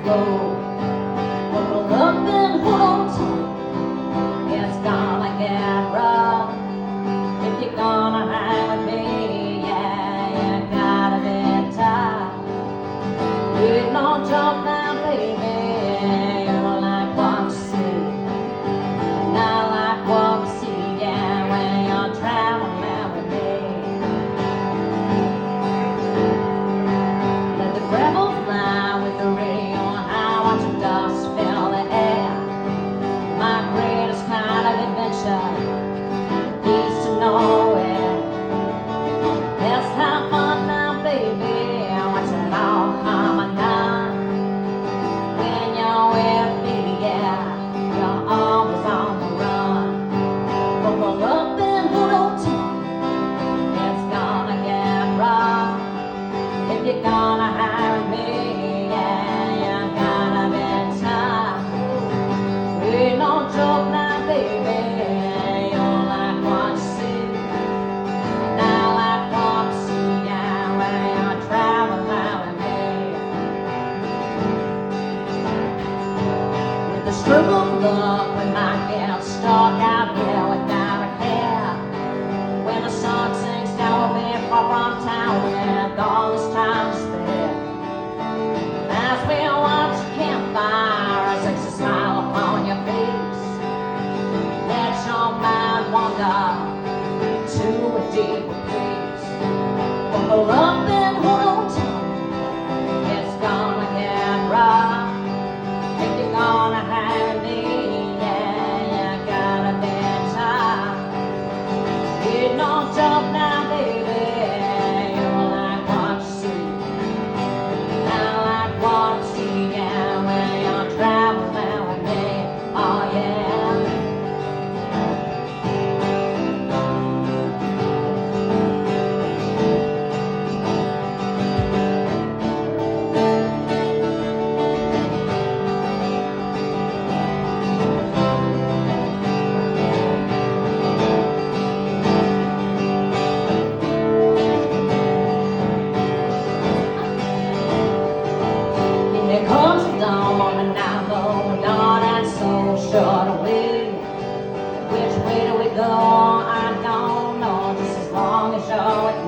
go. Roll up and hold on tight. It's gonna get rough if you're gonna hang with me. Yeah, you gotta be tight. You don't jump now, baby. You're like what you see, not like what you see. Yeah, when you're traveling with me. Let the rebel fly with the radio on high. Watch the dust fill the air. My greatest kind of adventure leads to nowhere. Let's have fun now, baby. Watch it all harmonize. When you're with me, yeah, you're always on the run. Roll up and hold on tight. It's gonna get rough if you're gonna hire me. Yeah, you gotta be tight. We don't joke now, baby. You're like what you see, not like what you see. Yeah, when you're traveling with me. With the stroke of luck, we might get stuck out here without a care. When the sun sinks down, we'll be far from town with all this time to spare. As we watch the campfire, it takes a smile upon your face. Let your mind wander to a deeper place. Buckle up and hold on tight. It's gonna get rough if you're gonna hang me. Yeah, you gotta be tight. You don't jump now, baby. You're like what you see, not like what you see. Yeah, when you're traveling with me. Oh yeah. Here comes the dawn, and I know we're not and so short away. Which way do we go? I don't know, just as long as you're with me.